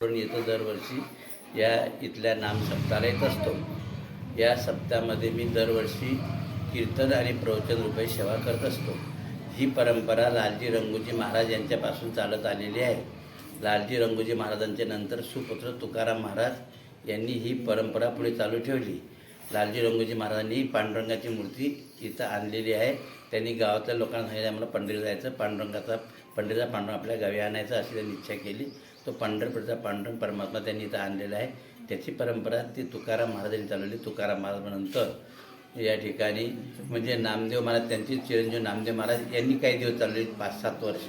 करून येतो दरवर्षी या इथल्या नामसप्ताहाला येत असतो। या सप्त्यामध्ये मी दरवर्षी कीर्तन आणि प्रवचन रूपे सेवा करत असतो। ही परंपरा लालजी रंगोजी महाराज यांच्यापासून चालत आलेली आहे। लालजी रंगोजी महाराजांच्या नंतर सुपुत्र तुकाराम महाराज यांनी ही परंपरा पुढे चालू ठेवली। लालजी रंगोजी महाराजांनी पांडुरंगाची मूर्ती इथं आणलेली आहे। त्यांनी गावातल्या लोकांना सांगितलं आम्हाला पंढरीला जायचं, पंढरीचा पांडुरंग आपल्या गावी आणायचा अशी त्यांनी इच्छा केली। तो पंढरपूरचा पांडुरंग परमात्मा त्यांनी इथं आणलेला आहे। त्याची परंपरा ती तुकाराम महाराजांनी चालवली। तुकाराम महाराजांनंतर या ठिकाणी म्हणजे नामदेव महाराज, त्यांचे चिरंजीव नामदेव महाराज यांनी काही दिवस चालवली 5-7 वर्ष।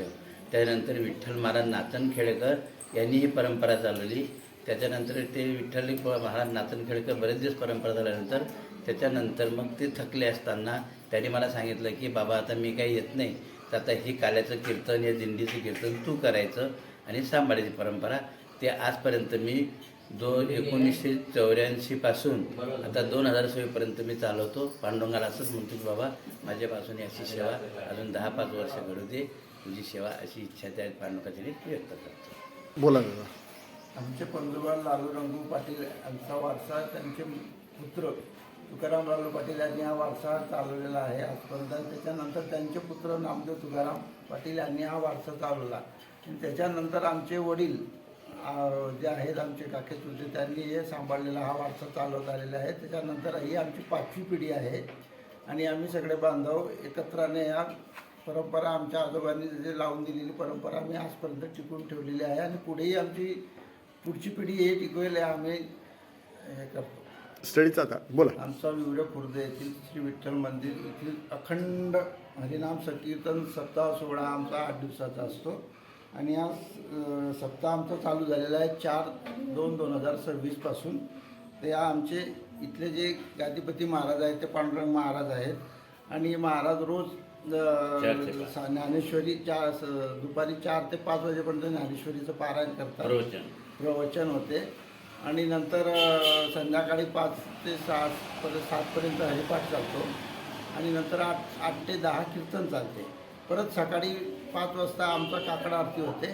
त्यानंतर विठ्ठल महाराज नाचनखेडकर यांनी ही परंपरा चालवली। त्याच्यानंतर ते विठ्ठल महाराज नाचनखेडकर बरेच दिवस परंपरा झाल्यानंतर त्याच्यानंतर मग ते थकले असताना त्यांनी मला सांगितलं की बाबा आता मी काही येत नाही, तर आता ही काल्याचं कीर्तन या दिंडीचं कीर्तन तू करायचं आणि सांभाळायची परंपरा। ते आजपर्यंत मी 1984 पासून आता 2026 पर्यंत मी चालवतो। पांडुरंगाला असंच म्हणतो की बाबा माझ्यापासून अशी सेवा अजून 10-5 वर्ष घडू दे, तुझी सेवा अशी इच्छा त्या पांडुरंगाची व्यक्त करतो। बोला आमचे पंजोबा लालू रंगू पाटील यांचा वारसा, त्यांचे पुत्र तुकाराम लालू पाटील यांनी हा वारसा चालवलेला आहे आजपर्यंत। त्याच्यानंतर त्यांचे पुत्र नामदेव तुकाराम पाटील यांनी हा वारसा चालवला। त्याच्यानंतर आमचे वडील जे आहेत आमचे काके चुलते, त्यांनी हे सांभाळलेला हा वारसा चालवत आलेला आहे। त्याच्यानंतर ही आमची 5वी पिढी आहे आणि आम्ही सगळे बांधव एकत्राने या परंपरा आमच्या आजोबांनी जे लावून दिलेली परंपरा आम्ही आजपर्यंत टिकवून ठेवलेली आहे आणि पुढेही आमची पुढची पिढी हे टिकवेल आम्ही हे करतो। स्टडीचा आता बोला। आमचा विवडे खुर्द येथील श्री विठ्ठल मंदिर येथील अखंड हरिनाम संकीर्तन सप्ताह सोहळा आमचा 8 दिवसाचा असतो आणि हा सप्ताह आमचा चालू झालेला आहे 4/2/2026 पासून। ते आमचे इथले जे गादीपती महाराज आहेत ते पांडुरंग महाराज आहेत आणि महाराज रोज ज्ञानेश्वरी दुपारी 4 ते 5 वाजेपर्यंत ज्ञानेश्वरीचं पारायण करतात, प्रवचन होते आणि नंतर संध्याकाळी 5 ते 7 पर्यंत हरिपाठ चालतो आणि नंतर 8 ते 10 कीर्तन चालते। परत सकाळी 5 वाजता आमचा काकड आरती होते,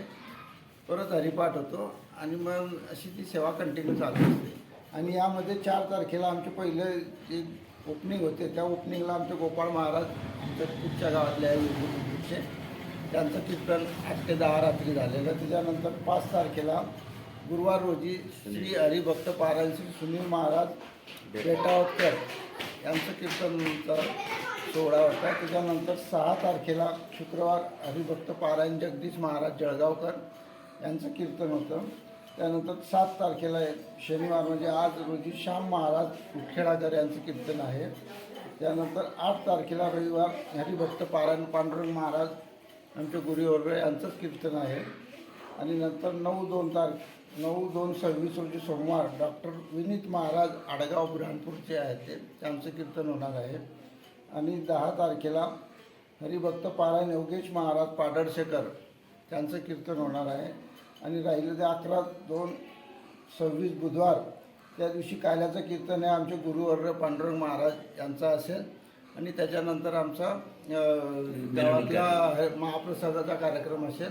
परत हरिपाठ होतो आणि मग अशी ती सेवा कंटिन्यू चालू असते। आणि यामध्ये 4 तारखेला आमचे पहिले जे ओपनिंग होते त्या ओपनिंगला आमचे गोपाळ महाराज आमच्या कुठच्या गावातले आहे त्यांचं कीर्तन 8 ते 10 रात्री झालेलं। त्याच्यानंतर 5 तारखेला गुरुवार रोजी श्री हरिभक्त पारायण श्री सुनील महाराज बेटावतकर यांचं कीर्तनचा सोहळा होता। त्याच्यानंतर 6 तारखेला शुक्रवार हरिभक्त पारायण जगदीश महाराज जळगावकर यांचं कीर्तन होतं। त्यानंतर 7 तारखेला शनिवार म्हणजे आज रोजी श्याम महाराज उखेडाकर यांचं कीर्तन आहे। त्यानंतर 8 तारखेला रविवार हरिभक्त पारायण पांडुरंग महाराज आमचे गुरुवर्ग यांचंच कीर्तन आहे। आणि नंतर 9/2/26 रोजी सोमवार डॉक्टर विनीत महाराज आडगाव बुऱ्हाणपूरचे आहेत त्यांचं कीर्तन होणार आहे। आणि 10 तारखेला हरिभक्त पारायण योगेश महाराज पाडळशेकर त्यांचं कीर्तन होणार आहे। आणि राहिलं ते 11/2/26 बुधवार त्या दिवशी काल्याचं कीर्तन आहे आमचे गुरुवर्ग पांडुरंग महाराज यांचा असेल। आणि त्याच्यानंतर आमचा गावातला महाप्रसादाचा कार्यक्रम असेल।